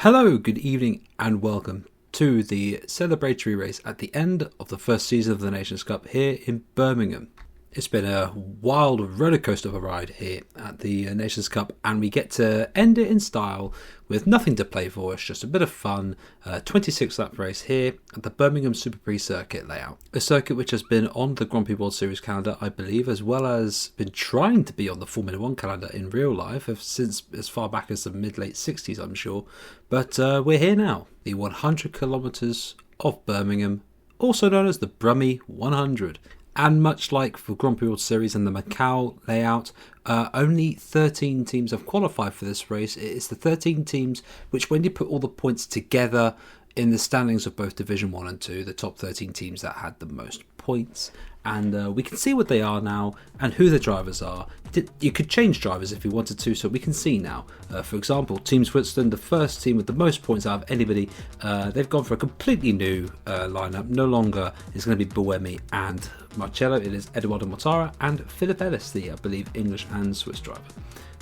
Hello, good evening and welcome to the celebratory race at the end of the first season of the Nations Cup here in Birmingham. It's been a wild rollercoaster of a ride here at the Nations Cup, and we get to end it in style with nothing to play for. It's just a bit of fun. 26 lap race here at the Birmingham Super Prix circuit layout. A circuit which has been on the Grand Prix World Series calendar, I believe, as well as been trying to be on the Formula 1 calendar in real life since as far back as the mid-late 60s, I'm sure. But we're here now. The 100 kilometres of Birmingham, also known as the Brummie 100. And much like for Grand Prix World Series and the Macau layout, only 13 teams have qualified for this race. It is the 13 teams which, when you put all the points together in the standings of both Division 1 and 2, the top 13 teams that had the most points. And we can see what they are now and who the drivers are. You could change drivers if you wanted to, so we can see now. For example, Team Switzerland, the first team with the most points out of anybody, they've gone for a completely new lineup. No longer is going to be Brummie and Marcello. It is Eduardo Mortara and Philip Ellis, the, I believe, English and Swiss driver,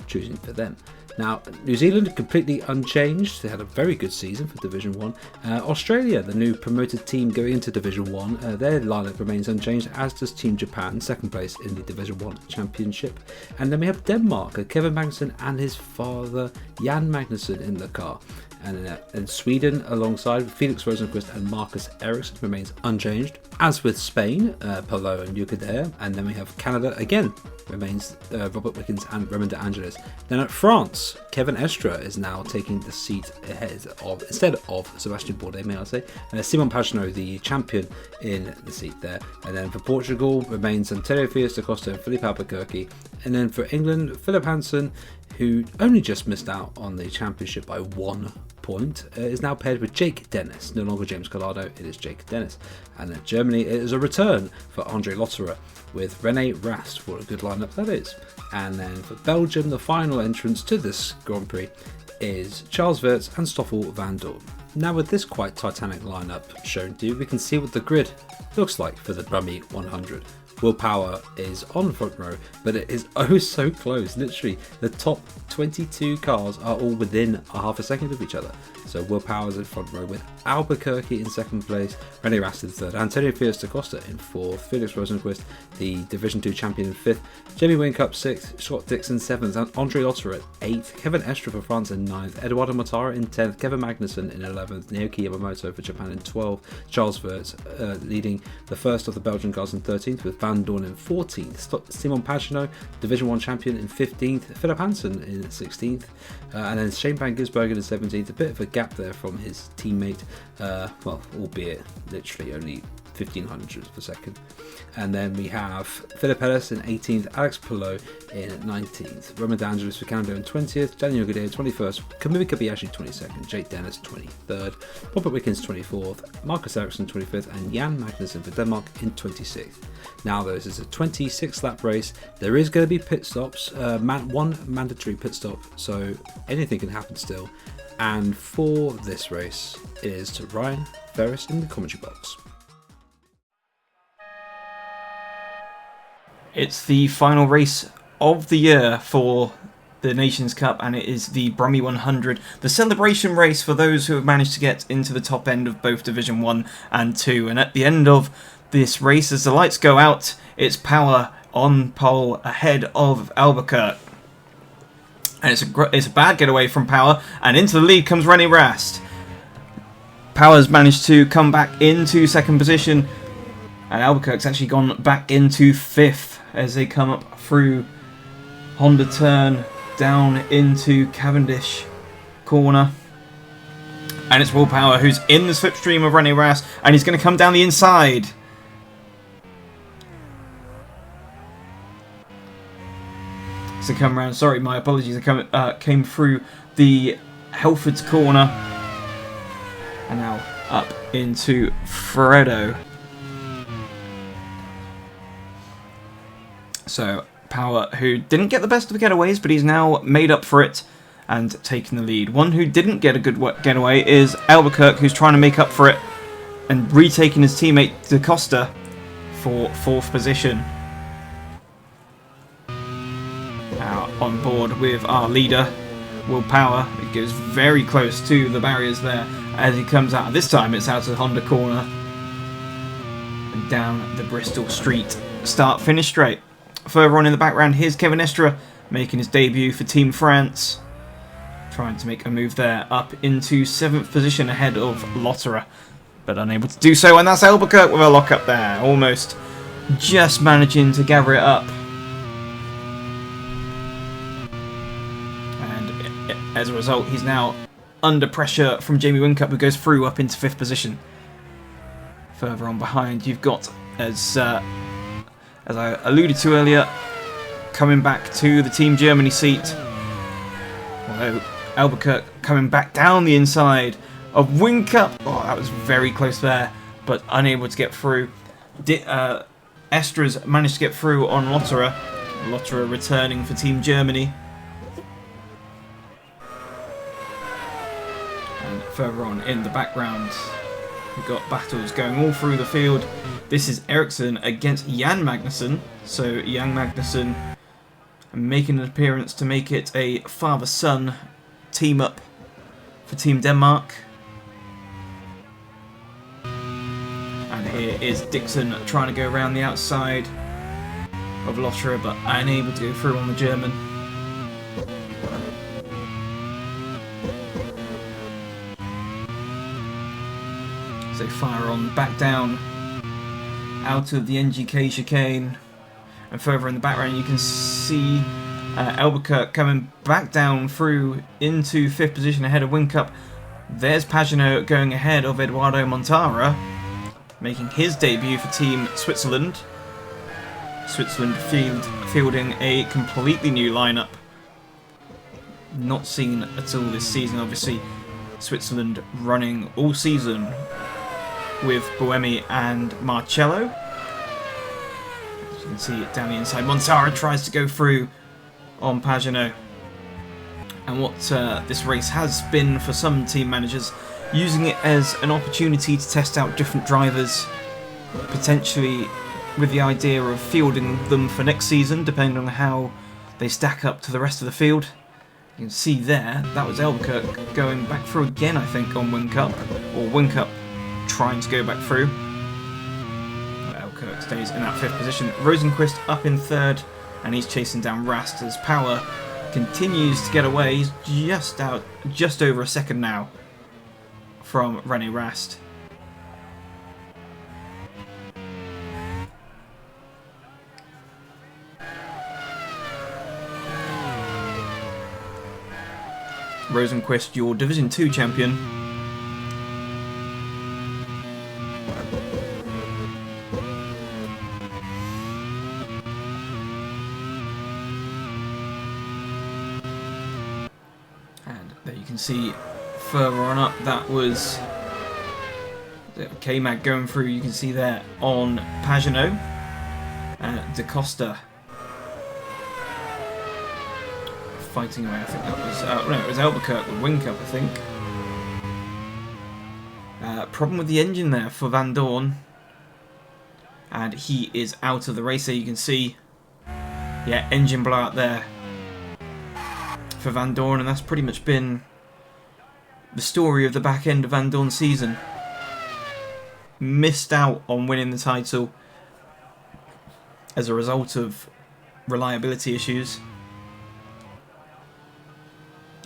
choosing for them. Now, New Zealand completely unchanged. They had a very good season for Division 1. Australia, the new promoted team going into Division 1, their lineup remains unchanged, as does Team Japan, second place in the Division 1 Championship. And then we have Denmark, Kevin Magnussen and his father Jan Magnussen in the car. And Sweden, alongside Felix Rosenqvist and Marcus Ericsson, remains unchanged. As with Spain, Polo and Yuka there. And then we have Canada again, remains Robert Wickens and Romain De Angelis. Then at France, Kevin Estre is now taking the seat instead of Sebastian Bourdais, may I say. Simon Pagenaud, the champion, in the seat there. And then for Portugal remains Antonio Fias da Costa and Felipe Albuquerque. And then for England, Philip Hansen, who only just missed out on the championship by 1 point, is now paired with Jake Dennis. No longer James Collado, it is Jake Dennis. And then Germany, it is a return for Andre Lotterer with Rene Rast. What a good lineup that is. And then for Belgium, the final entrance to this Grand Prix is Charles Weerts and Stoffel van Dorn. Now, with this quite titanic lineup shown to you, we can see what the grid looks like for the Brummie 100. Will Power is on front row, but it is oh so close. Literally, the top 22 cars are all within a half a second of each other. So Will Power is in front row with Albuquerque in second place, Rene Rast in third, Antonio Fias da Costa in fourth, Felix Rosenqvist, the Division 2 champion, in fifth, Jamie Whincup sixth, Scott Dixon seventh, and Andre Lotterer at eighth, Kevin Estre for France in ninth, Eduardo Mortara in 10th, Kevin Magnussen in 11th, Naoki Yamamoto for Japan in 12th, Charles Weerts leading the first of the Belgian cars in 13th, with Van Dorn in 14th, Simon Pagenaud, Division 1 champion, in 15th, Philip Hansen in 16th, and then Shane Van Gisbergen in 17th. A bit of a gap there from his teammate, albeit literally only 1500 per second. And then we have Philip Ellis in 18th, Alex Palou in 19th, Romain De Angelis for Canada in 20th, Daniel Gaudet 21st, Kamui Kobayashi 22nd, Jake Dennis 23rd, Robert Wickens 24th, Marcus Ericsson 25th, and Jan Magnussen for Denmark in 26th. Now, this is a 26-lap race. There is going to be pit stops, one mandatory pit stop, so anything can happen still. And for this race, it is to Ryan Ferris in the commentary box. It's the final race of the year for the Nations Cup, and it is the Brummie 100, the celebration race for those who have managed to get into the top end of both Division 1 and 2. And at the end of this race, as the lights go out, it's Power on pole ahead of Albuquerque. And it's a bad getaway from Power, and into the lead comes Rene Rast. Power's managed to come back into second position, and Albuquerque's actually gone back into fifth as they come up through Honda turn down into Cavendish corner. And it's Will Power who's in the slipstream of Rene Rast, and he's going to come down the inside. So come around, sorry, my apologies, I came through the Helford's corner and now up into Fredo. So Power, who didn't get the best of the getaways, but he's now made up for it and taken the lead. One who didn't get a good getaway is Albuquerque, who's trying to make up for it and retaking his teammate Da Costa for fourth position. Now on board with our leader, Will Power. It goes very close to the barriers there as he comes out. This time it's out of the Honda corner and down the Bristol Street start-finish straight. Further on in the background, here's Kevin Estre making his debut for Team France. Trying to make a move there up into 7th position ahead of Lotterer, but unable to do so, and that's Albuquerque with a lock-up there. Almost just managing to gather it up. And as a result, he's now under pressure from Jamie Whincup, who goes through up into 5th position. Further on behind, you've got, as I alluded to earlier, coming back to the Team Germany seat. Although Albuquerque coming back down the inside of Whincup. Oh, that was very close there, but unable to get through. Estre's managed to get through on Lotterer. Lotterer returning for Team Germany. And further on in the background, we've got battles going all through the field. This is Eriksson against Jan Magnussen. So Jan Magnussen making an appearance to make it a father-son team up for Team Denmark. And here is Dixon trying to go around the outside of Lotterer, but unable to go through on the German. So fire on back down out of the NGK chicane, and further in the background you can see Albuquerque coming back down through into 5th position ahead of Whincup. There's Pagenaud going ahead of Eduardo Montara, making his debut for Team Switzerland. Switzerland fielding a completely new lineup, not seen at all this season. Obviously, Switzerland running all season with Brummie and Marcello. As you can see it down the inside, Montara tries to go through on Pagenaud. And what this race has been for some team managers, using it as an opportunity to test out different drivers, potentially with the idea of fielding them for next season, depending on how they stack up to the rest of the field. You can see there, that was Albuquerque going back through again, I think, on Whincup, or Whincup trying to go back through. Albuquerque stays in that 5th position. Rosenquist up in 3rd, and he's chasing down Rast as Power continues to get away. He's just over a second now from René Rast. Rosenquist, your Division 2 champion. And there you can see further on up, that was K-Mag going through. You can see there on Pagenaud. Da Costa fighting away. I think that was no, it was Albuquerque with Whincup, I think. Problem with the engine there for Van Dorn, and he is out of the race. There you can see, yeah, engine blowout there for Van Dorn, and that's pretty much been the story of the back end of Van Dorn's season. Missed out on winning the title as a result of reliability issues.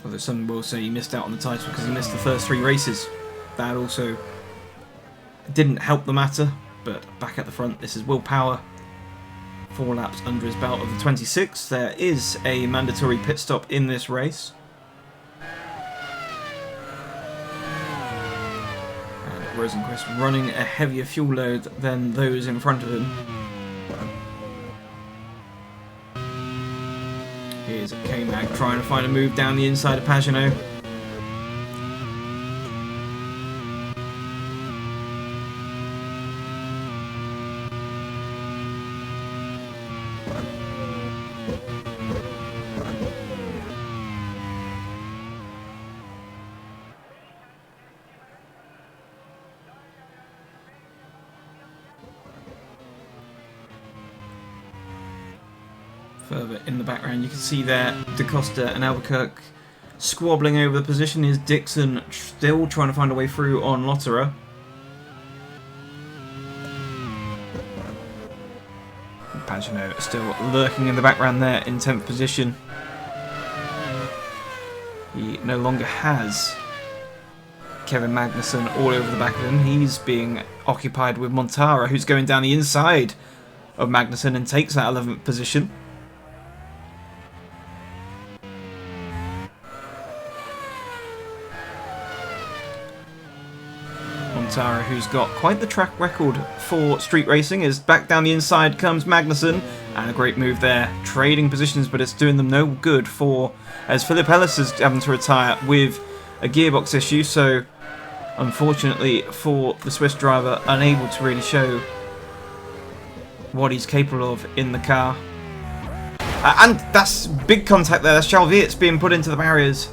Although some will say he missed out on the title because he missed the first 3 races. That also didn't help the matter, but back at the front, this is Will Power. 4 laps under his belt of the 26. There is a mandatory pit stop in this race. And Rosenquist running a heavier fuel load than those in front of him. Here's K-Mag trying to find a move down the inside of Pagenaud. Further in the background, you can see there Da Costa and Albuquerque Squabbling over the position is Dixon, still trying to find a way through on Lotterer. Pagenaud still lurking in the background there in 10th position. He no longer has Kevin Magnussen all over the back of him. He's being occupied with Montara, who's going down the inside of Magnussen and takes that 11th position. Montara, who's got quite the track record for street racing, is back down the inside comes Magnussen, and a great move there, trading positions, but it's doing them no good for, as Philip Ellis is having to retire with a gearbox issue, so unfortunately for the Swiss driver, unable to really show what he's capable of in the car. And that's big contact there, that's Charles Weerts being put into the barriers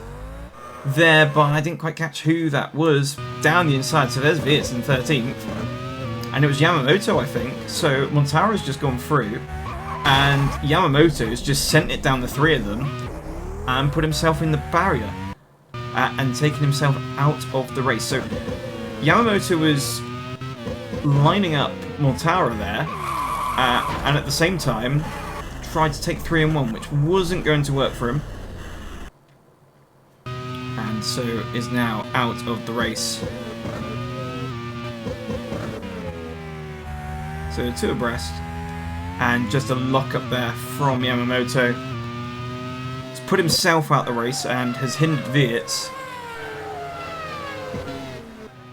there, but I didn't quite catch who that was down the inside. So there's Weerts in 13th, and it was Yamamoto, I think. So Montara's just gone through, and Yamamoto's just sent it down the three of them and put himself in the barrier and taken himself out of the race. So Yamamoto was lining up Montara there, and at the same time tried to take 3 and 1, which wasn't going to work for him. So is now out of the race. So 2 abreast, and just a lock up there from Yamamoto. He's put himself out the race and has hindered Weerts,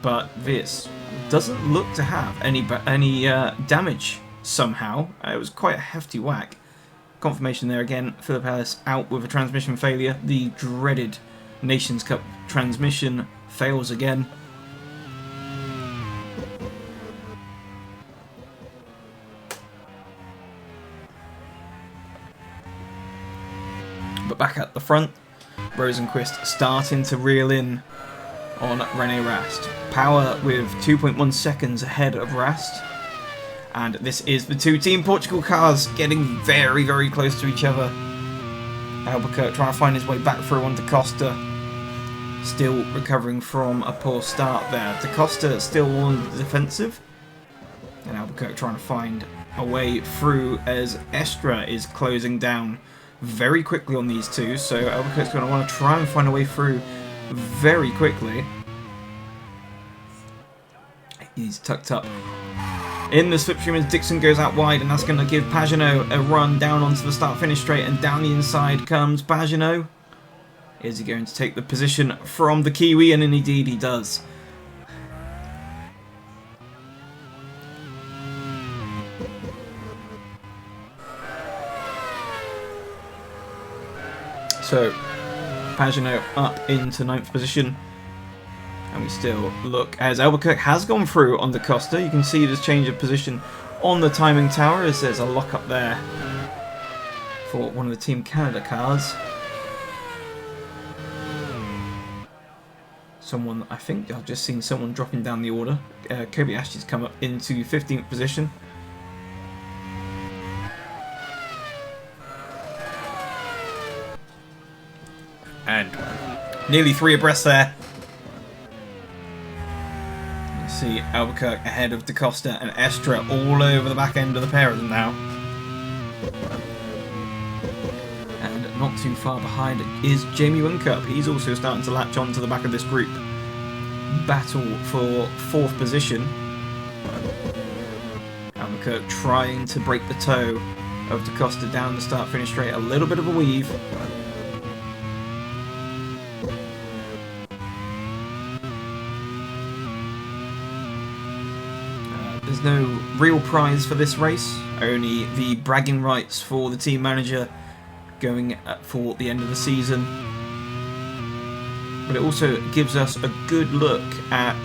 but Weerts doesn't look to have any damage somehow. It was quite a hefty whack. Confirmation there again. Philip Ellis out with a transmission failure. The dreaded Nations Cup transmission fails again. But back at the front, Rosenqvist starting to reel in on René Rast. Power with 2.1 seconds ahead of Rast. And this is the 2 Team Portugal cars getting very, very close to each other. Albuquerque trying to find his way back through on Da Costa. Still recovering from a poor start there. Da Costa still on the defensive. And Albuquerque trying to find a way through as Estra is closing down very quickly on these two. So Albuquerque's going to want to try and find a way through very quickly. He's tucked up in the slipstream as Dixon goes out wide, and that's going to give Pagenaud a run down onto the start-finish straight, and down the inside comes Pagenaud. Is he going to take the position from the Kiwi? And indeed he does. So, Pagenaud up into 9th position. And we still look as Albuquerque has gone through on Da Costa. You can see this change of position on the timing tower as there's a lock up there for one of the Team Canada cars. Someone, I think I've just seen someone dropping down the order. Kobayashi's come up into 15th position. And nearly 3 abreast there. You see Albuquerque ahead of Da Costa and Estra all over the back end of the pair of them now. And not too far behind is Jamie Whincup. He's also starting to latch on to the back of this group. Battle for 4th position. Albuquerque trying to break the toe of Da Costa down the start-finish straight. A little bit of a weave. There's no real prize for this race, only the bragging rights for the team manager going for the end of the season. But it also gives us a good look at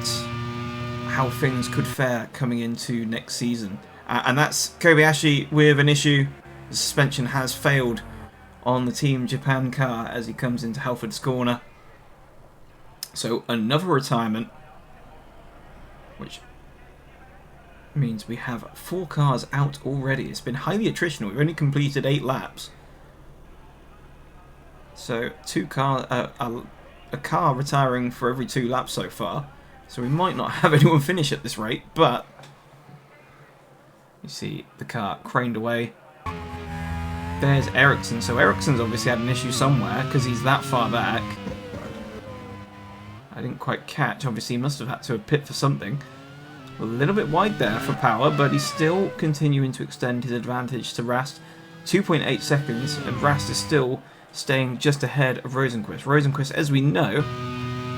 how things could fare coming into next season. And that's Kobayashi with an issue. The suspension has failed on the Team Japan car as he comes into Halford's corner. So another retirement, which means we have 4 cars out already. It's been highly attritional. We've only completed 8 laps. So a car retiring for every 2 laps so far. So we might not have anyone finish at this rate, but you see the car craned away. There's Ericsson. So Ericsson's obviously had an issue somewhere because he's that far back. I didn't quite catch. Obviously, he must have had to have pit for something. A little bit wide there for Power, but he's still continuing to extend his advantage to Rast. 2.8 seconds, and Rast is still staying just ahead of Rosenqvist. Rosenqvist, as we know,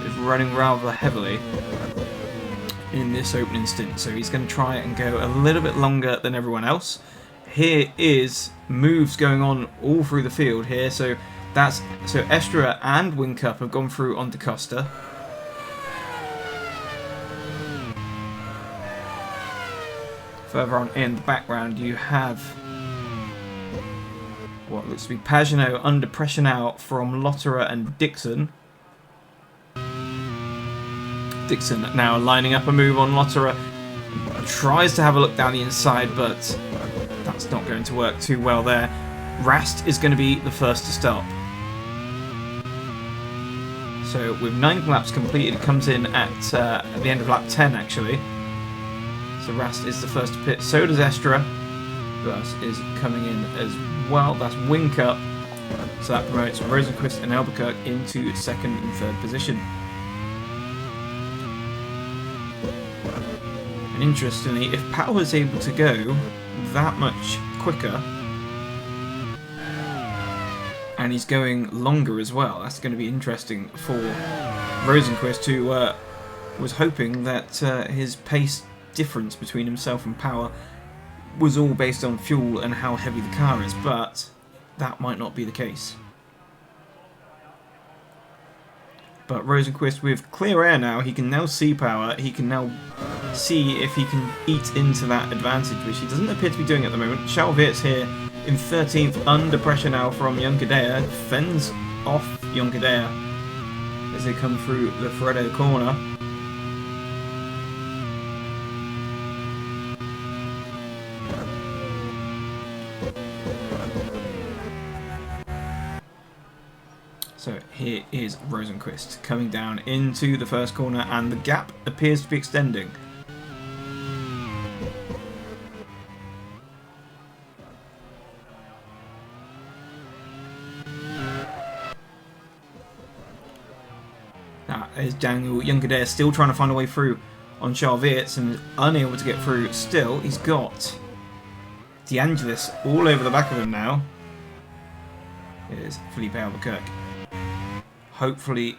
is running rather heavily in this opening stint, so he's going to try and go a little bit longer than everyone else. Here is moves going on all through the field here, so Estra and Whincup have gone through onto Costa. Further on in the background, you have what looks to be Pagenaud under pressure now from Lotterer and Dixon. Dixon now lining up a move on Lotterer. Tries to have a look down the inside, but that's not going to work too well there. Rast is going to be the first to stop. So with 9 laps completed, it comes in at the end of lap 10 actually. So Rast is the first to pit. So does Estra. Rast is coming in as well. That's Whincup. So that promotes Rosenqvist and Albuquerque into 2nd and 3rd position. And interestingly, if Power is able to go that much quicker, and he's going longer as well, that's going to be interesting for Rosenqvist, who was hoping that his pace difference between himself and Power was all based on fuel and how heavy the car is, but that might not be the case. But Rosenqvist, with clear air now, he can now see Power, he can now see if he can eat into that advantage, which he doesn't appear to be doing at the moment. Chalvier's here in 13th, under pressure now from Junkadea, fends off Junkadea as they come through the Freddo corner. So here is Rosenqvist coming down into the first corner, and the gap appears to be extending. Now, as Daniel Junkadea still trying to find a way through on Charviertz and unable to get through still. He's got DeAngelis all over the back of him now. Here's Felipe Albuquerque. Hopefully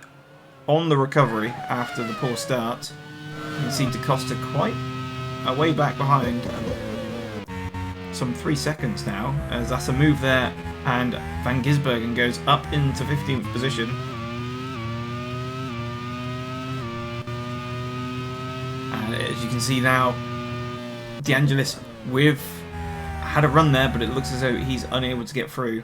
on the recovery after the poor start. You can see DaCosta quite a way back behind. Some 3 seconds now, as that's a move there, and Van Gisbergen goes up into 15th position. And as you can see now, DeAngelis had a run there, but it looks as though he's unable to get through.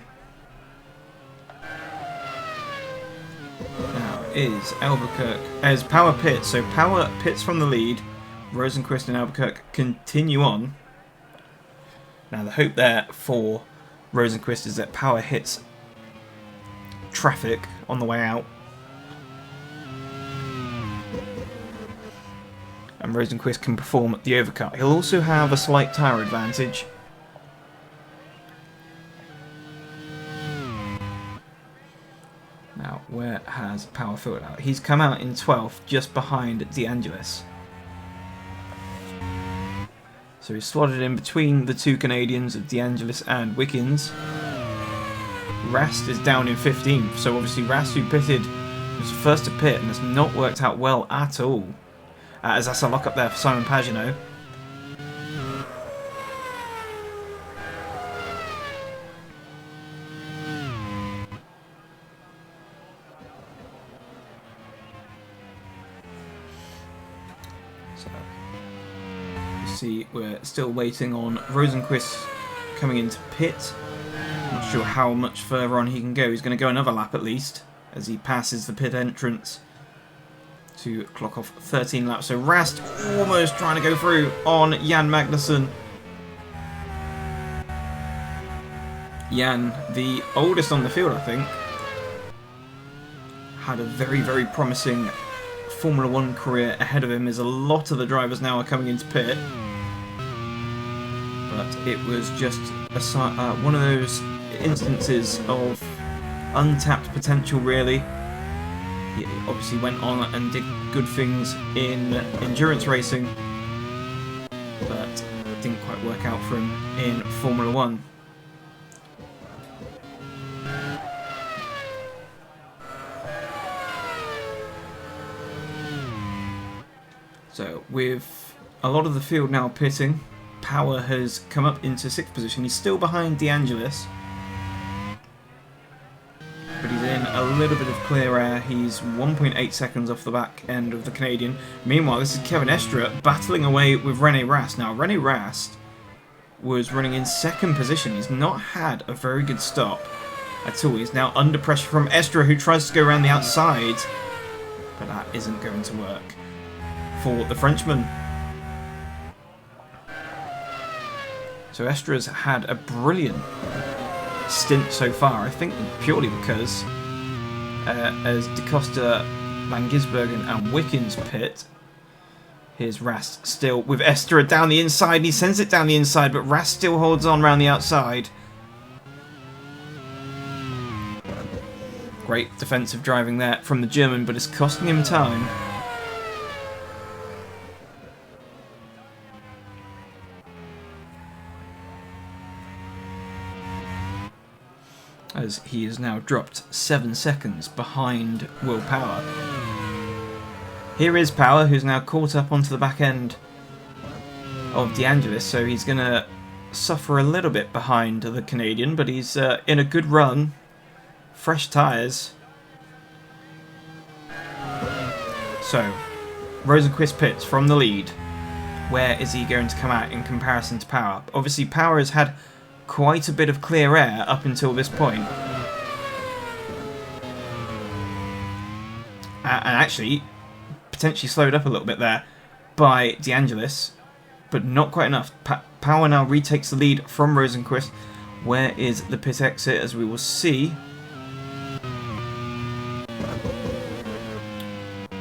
Now is Albuquerque as Power pits, so Power pits from the lead. Rosenqvist and Albuquerque continue on. Now the hope there for Rosenqvist is that Power hits traffic on the way out, and Rosenqvist can perform at the overcut. He'll also have a slight tyre advantage. Now, where has Power filled out? He's come out in 12th, just behind DeAngelis. So he's slotted in between the two Canadians of DeAngelis and Wickens. Rast is down in 15th, so obviously Rast, who pitted, was the first to pit and has not worked out well at all. As that's a lock up there for Simon Pagenaud. So, you see, we're still waiting on Rosenqvist coming into pit. Not sure how much further on he can go. He's going to go another lap at least as he passes the pit entrance to clock off 13 laps. So Rast almost trying to go through on Jan Magnussen. Jan, the oldest on the field, I think. had a very, very promising Formula 1 career ahead of him, as a lot of the drivers now are coming into pit. But it was just one of those instances of untapped potential, really. He obviously went on and did good things in endurance racing, but it didn't quite work out for him in Formula 1. So with a lot of the field now pitting, Power has come up into 6th position. He's still behind De Angelis, but he's in a little bit of clear air. He's 1.8 seconds off the back end of the Canadian. Meanwhile, this is Kevin Estre battling away with René Rast. Now, René Rast was running in 2nd position. He's not had a very good stop at all. He's now under pressure from Estre, who tries to go around the outside, but that isn't going to work for the Frenchman. So Estre's had a brilliant stint so far, I think purely because as De Costa, Van Gisbergen and Wickens pit, here's Rast still with Estre down the inside. He sends it down the inside, but Rast still holds on around the outside. Great defensive driving there from the German, but it's costing him time. As he has now dropped 7 seconds behind Will Power. Here is Power, who's now caught up onto the back end of De Angelis, so he's going to suffer a little bit behind the Canadian, but he's in a good run. Fresh tyres. So, Rosenqvist pits from the lead. Where is he going to come out in comparison to Power? Obviously, Power has had quite a bit of clear air up until this point. And actually, potentially slowed up a little bit there by De Angelis, but not quite enough. Power now retakes the lead from Rosenqvist. Where is the pit exit, as we will see?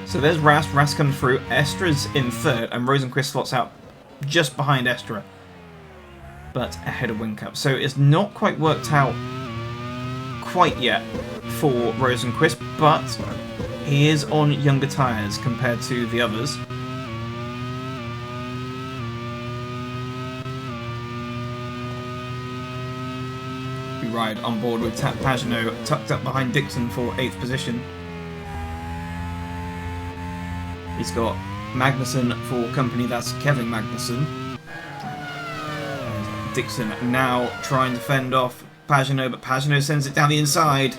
So there's Rast. Rast comes through. Estre's in 3rd, and Rosenqvist slots out just behind Estre, but ahead of Whincup. So it's not quite worked out quite yet for Rosenqvist, but he is on younger tyres compared to the others. We ride on board with Pagenaud tucked up behind Dixon for 8th position. He's got Magnussen for company, that's Kevin Magnussen. Dixon now trying to fend off Pagenaud, but Pagenaud sends it down the inside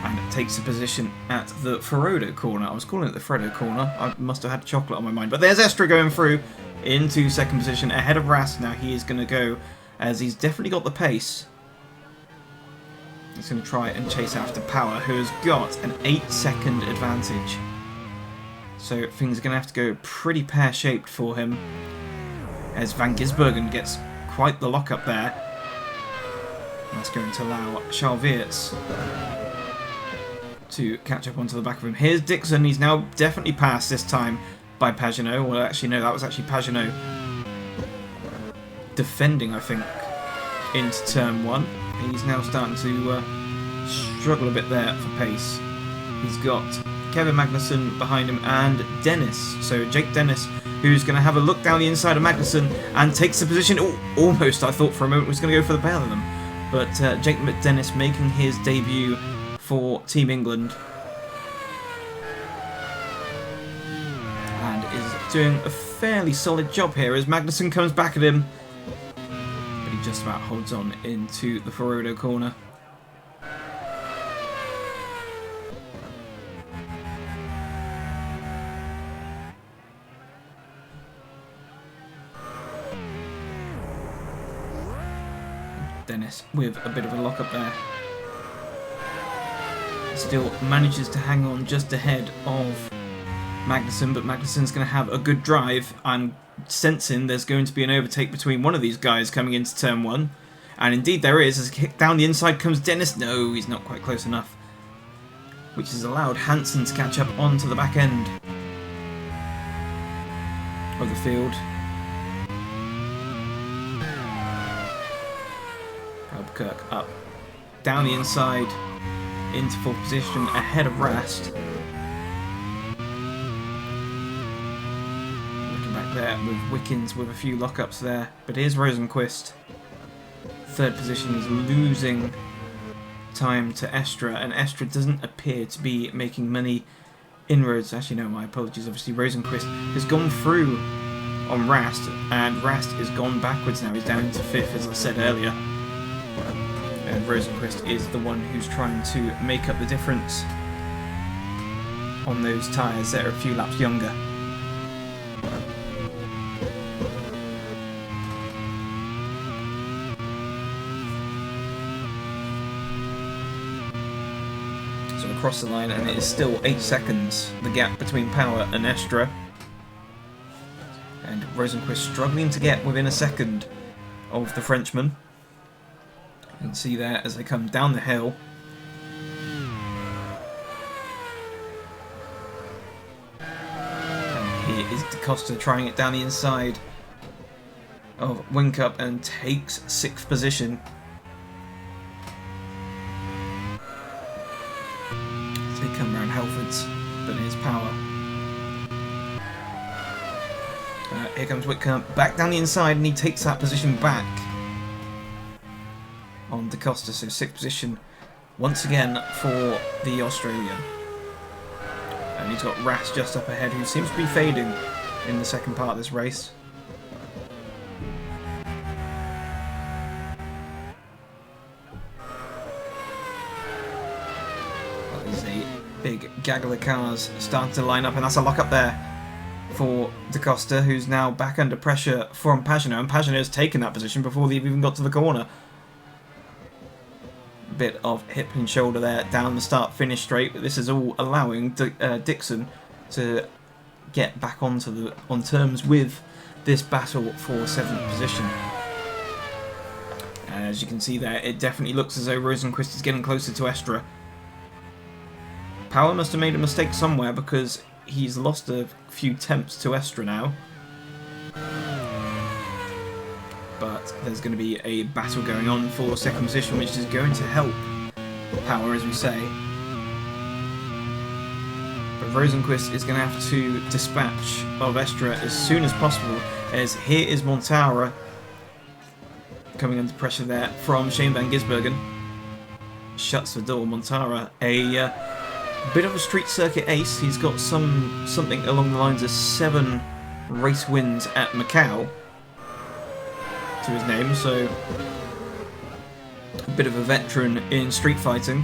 and takes a position at the Ferodo corner. I was calling it the Fredo corner. I must have had chocolate on my mind. But there's Estre going through into 2nd position ahead of Rast. Now he is going to go, as he's definitely got the pace. He's going to try and chase after Power, who has got an 8-second advantage. So things are going to have to go pretty pear-shaped for him, as Van Gisbergen gets quite the lock-up there. That's going to allow Charles Weerts to catch up onto the back of him. Here's Dixon. He's now definitely passed this time by Pagenaud. Well, actually, no, that was actually Pagenaud defending, I think, into turn 1. He's now starting to struggle a bit there for pace. He's got Kevin Magnussen behind him and Dennis. So Jake Dennis, who's going to have a look down the inside of Magnussen and takes the position. Oh, almost, I thought for a moment, was going to go for the pair of them. But Jake Dennis making his debut for Team England. And is doing a fairly solid job here as Magnussen comes back at him. But he just about holds on into the Ferodo corner. Dennis with a bit of a lock-up there. Still manages to hang on just ahead of Magnussen, but Magnussen's going to have a good drive. I'm sensing there's going to be an overtake between one of these guys coming into turn 1. And indeed there is, as a kick down the inside comes Dennis. No, he's not quite close enough. which has allowed Hansen to catch up onto the back end of the field. Albuquerque up, down the inside, into 4th position, ahead of Rast. Looking back there with Wickens with a few lockups there, but here's Rosenquist. 3rd position is losing time to Estra, and Estra doesn't appear to be making many inroads. Actually, no, my apologies. Obviously, Rosenquist has gone through on Rast, and Rast has gone backwards now. He's down to 5th, as I said earlier. And Rosenquist is the one who's trying to make up the difference on those tyres that are a few laps younger. So across the line, and it is still 8 seconds, the gap between Power and Estra. And Rosenquist struggling to get within a second of the Frenchman. You can see there as they come down the hill. And here is Da Costa trying it down the inside of Whincup and takes 6th position. As they come round Halfords, but here's Power. Here comes Whitcomb back down the inside, and he takes that position back on Da Costa, so 6th position once again for the Australian. And he's got Rast just up ahead, who seems to be fading in the second part of this race. Well, there's a big gaggle of cars starting to line up, and that's a lock up there for Da Costa, who's now back under pressure from Pagenaud, and Pagenaud has taken that position before they've even got to the corner. Bit of hip and shoulder there down the start-finish straight, but this is all allowing Dixon to get back on terms with this battle for 7th position. As you can see there, it definitely looks as though Rosenquist is getting closer to Estra. Power must have made a mistake somewhere, because he's lost a few temps to Estra now. But there's going to be a battle going on for 2nd position, which is going to help Power, as we say. But Rosenquist is going to have to dispatch of Estra as soon as possible, as here is Montara coming under pressure there from Shane van Gisbergen. Shuts the door. Montara, a bit of a street circuit ace. He's got something along the lines of 7 race wins at Macau to his name, so a bit of a veteran in street fighting.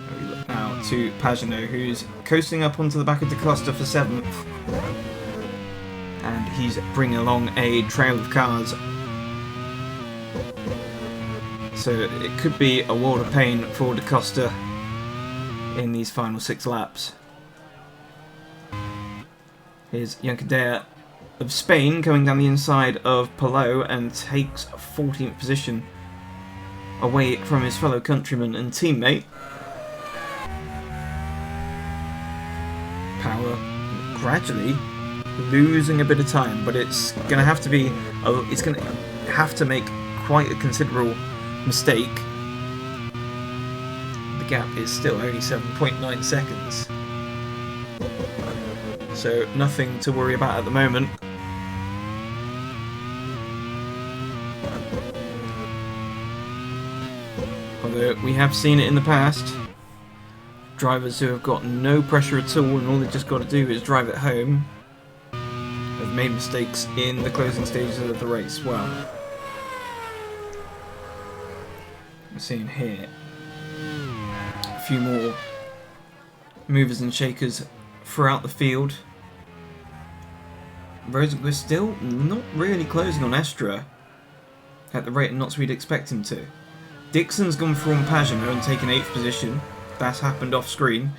We look now to Pagenaud, who's coasting up onto the back of Da Costa for 7th, and he's bringing along a trail of cars. So it could be a world of pain for Da Costa in these final 6 laps. Here's Yankadea of Spain coming down the inside of Palou and takes 14th position away from his fellow countryman and teammate. Power gradually losing a bit of time, but it's going to have to be. It's going to have to make quite a considerable mistake. The gap is still only 7.9 seconds, so nothing to worry about at the moment. Although we have seen it in the past, drivers who have got no pressure at all and all they've just got to do is drive it home have made mistakes in the closing stages of the race. Well, we're seeing here a few more movers and shakers throughout the field. Rosenquist still not really closing on Estra at the rate and knots we'd expect him to. Dixon's gone from Pagenaud and taken 8th position. That's happened off screen.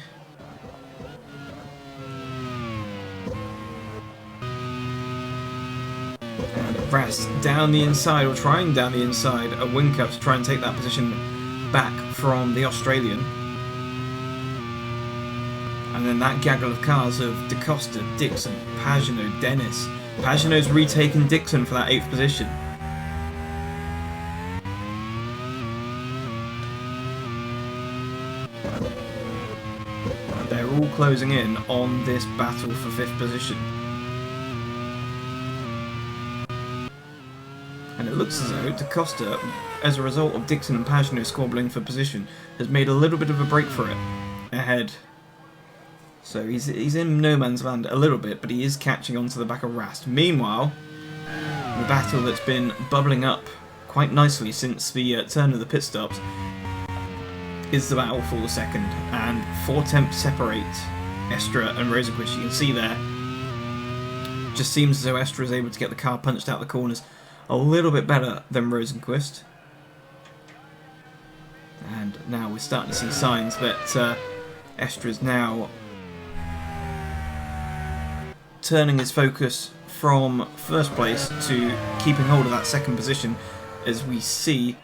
Rast down the inside, or trying down the inside, a Whincup to try and take that position back from the Australian. And then that gaggle of cars of Da Costa, Dixon, Pagenaud, Dennis. Pagenaud's retaken Dixon for that 8th position. They're all closing in on this battle for 5th position. And it looks as though Da Costa, as a result of Dixon and Pagenaud squabbling for position, has made a little bit of a break for it ahead. So he's in no man's land a little bit, but he is catching on to the back of Rast. Meanwhile, the battle that's been bubbling up quite nicely since the turn of the pit stops is the battle for the 2nd, and 4 tenths separate Estra and Rosenquist. You can see there, just seems as though Estra is able to get the car punched out the corners a little bit better than Rosenquist. And now we're starting to see signs that Estra is now turning his focus from 1st place to keeping hold of that 2nd position, as we see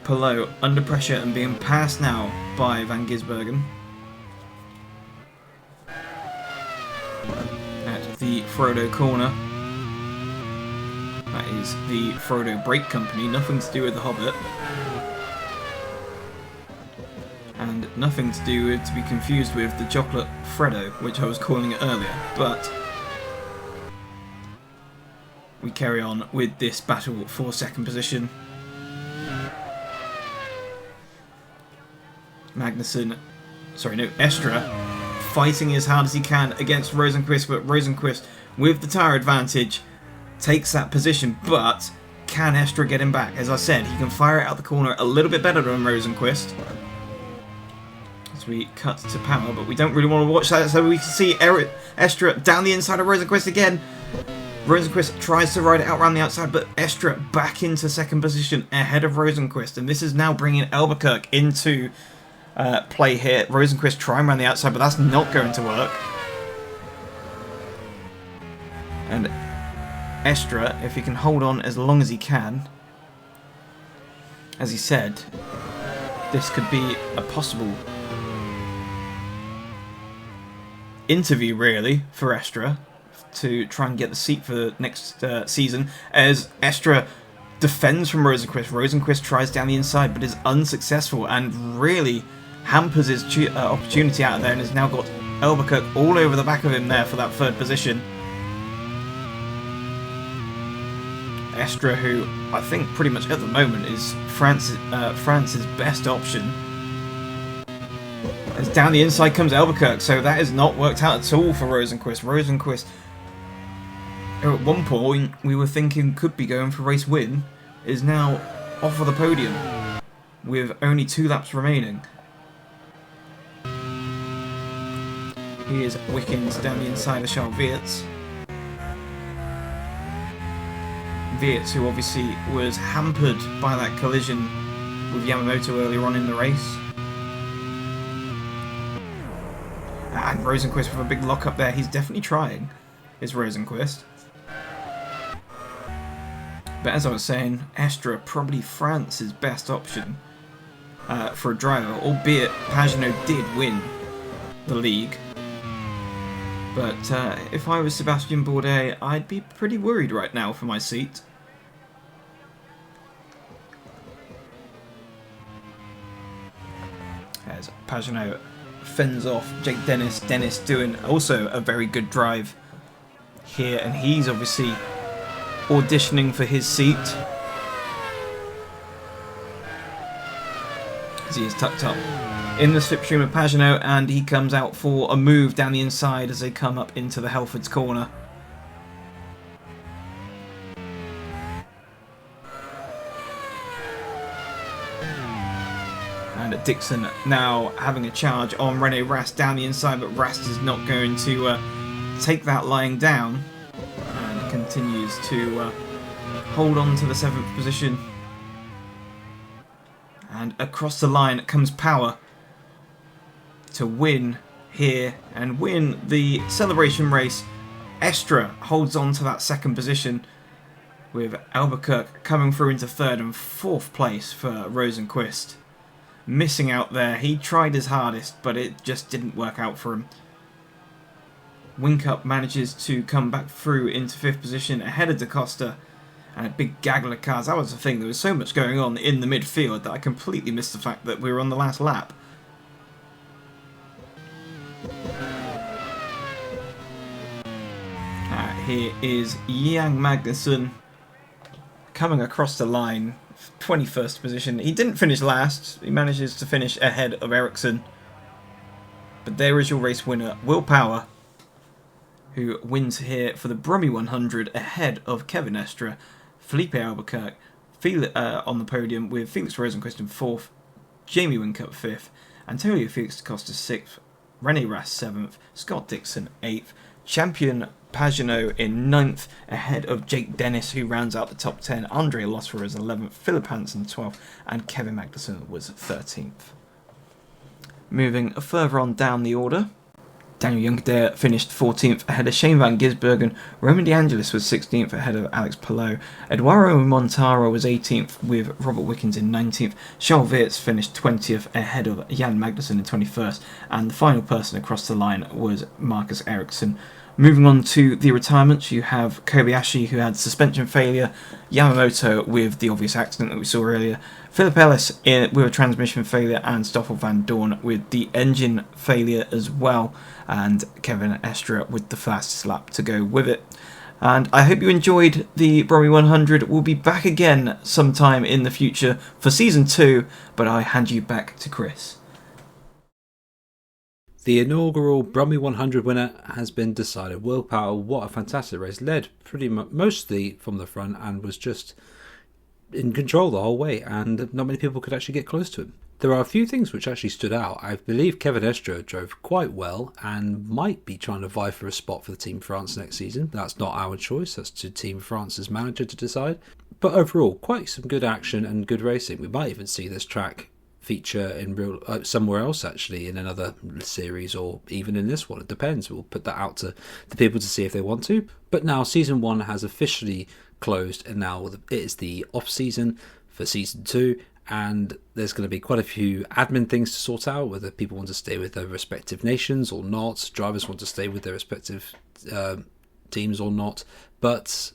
Palou under pressure and being passed now by Van Gisbergen at the Frodo corner. That is the Frodo Brake Company, nothing to do with the Hobbit. And nothing to do with, to be confused with, the Chocolate Freddo, which I was calling it earlier. But we carry on with this battle for 2nd position. Estra fighting as hard as he can against Rosenquist, but Rosenquist, with the tyre advantage, takes that position. But can Estra get him back? As I said, he can fire it out the corner a little bit better than Rosenquist. As we cut to power, but we don't really want to watch that, so we can see Estra down the inside of Rosenquist again. Rosenquist tries to ride it out around the outside, but Estra back into 2nd position ahead of Rosenquist, and this is now bringing Albuquerque into play here. Rosenquist trying around the outside, but that's not going to work. And Estra, if he can hold on as long as he can, as he said, this could be a possible interview, really, for Estra to try and get the seat for the next season, as Estra defends from Rosenquist. Rosenquist tries down the inside, but is unsuccessful and really hampers his opportunity out of there, and has now got Albuquerque all over the back of him there for that 3rd position. Estra, who I think pretty much at the moment is France's best option. As down the inside comes Albuquerque, so that has not worked out at all for Rosenquist. Rosenquist, who at one point we were thinking could be going for race win, is now off of the podium with only 2 laps remaining. Here's Wickens down the inside of Charles Weerts. Weerts, who obviously was hampered by that collision with Yamamoto earlier on in the race. And Rosenquist with a big lock up there. He's definitely trying, is Rosenquist. But as I was saying, Estra probably France's best option for a driver, albeit Pagenaud did win the league. But if I was Sebastian Bourdais, I'd be pretty worried right now for my seat. As Pagenaud fends off Jake Dennis. Dennis doing also a very good drive here, and he's obviously auditioning for his seat as he is tucked up in the slipstream of Pagenaud, and he comes out for a move down the inside as they come up into the Helfords corner. And Dixon now having a charge on René Rast down the inside, but Rast is not going to take that lying down and continues to hold on to the 7th position. And across the line comes Power to win here and win the celebration race. Estra holds on to that 2nd position with Albuquerque coming through into third and fourth place for Rosenqvist. Missing out there, he tried his hardest, but it just didn't work out for him. Whincup manages to come back through into fifth position ahead of DaCosta, and a big gaggle of cars. That was the thing, there was so much going on in the midfield that I completely missed the fact that we were on the last lap. Here is Jan Magnussen coming across the line, 21st position. He didn't finish last, he manages to finish ahead of Ericsson. But there is your race winner, Will Power, who wins here for the Brummie 100 ahead of Kevin Estre, Felipe Albuquerque on the podium with Felix Rosenqvist in 4th, Jamie Whincup 5th, Antonio Felix Costa 6th, Rene Rast 7th, Scott Dixon 8th, Champion Pagenaud in 9th ahead of Jake Dennis, who rounds out the top 10, Andre Losfer is 11th, Philip Hansen 12th, and Kevin Magnussen was 13th. Moving further on down the order, Daniel Juncker finished 14th ahead of Shane van Gisbergen. Roman De Angelis was 16th ahead of Alex Palou. Eduardo Montaro was 18th with Robert Wickens in 19th. Charles Wirtz finished 20th ahead of Jan Magnussen in 21st. And the final person across the line was Marcus Ericsson. Moving on to the retirements, you have Kobayashi, who had suspension failure, Yamamoto with the obvious accident that we saw earlier, Philip Ellis with a transmission failure, and Stoffel van Dorn with the engine failure as well, and Kevin Estre with the fastest lap to go with it. And I hope you enjoyed the Brummie 100. We'll be back again sometime in the future for Season 2, but I hand you back to Chris. The inaugural Brummie 100 winner has been decided. Will Power, what a fantastic race. Led pretty much mostly from the front and was just in control the whole way, and not many people could actually get close to him. There are a few things which actually stood out. I believe Kevin Estre drove quite well and might be trying to vie for a spot for the Team France next season. That's not our choice, that's to Team France's manager to decide. But overall, quite some good action and good racing. We might even see this track feature in real somewhere else, actually, in another series, or even in this one. It depends. We'll put that out to the people to see if they want to. But now Season 1 has officially closed, and now it is the off season for Season 2, and there's going to be quite a few admin things to sort out, whether people want to stay with their respective nations or not, drivers want to stay with their respective teams or not, but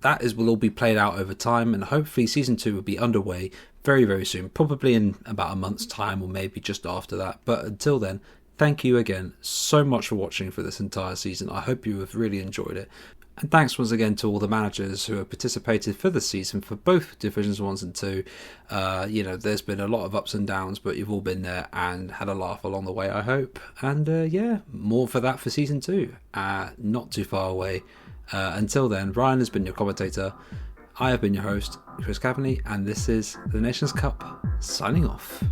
that will all be played out over time, and hopefully Season 2 will be underway very, very soon, probably in about a month's time or maybe just after that. But until then, thank you again so much for watching for this entire season. I hope you have really enjoyed it. And thanks once again to all the managers who have participated for the season for both Divisions 1 and 2. There's been a lot of ups and downs, but you've all been there and had a laugh along the way, I hope. And more for that for Season 2. Not too far away. Until then, Ryan has been your commentator. I have been your host, Chris Cavaney, and this is the Nations Cup signing off.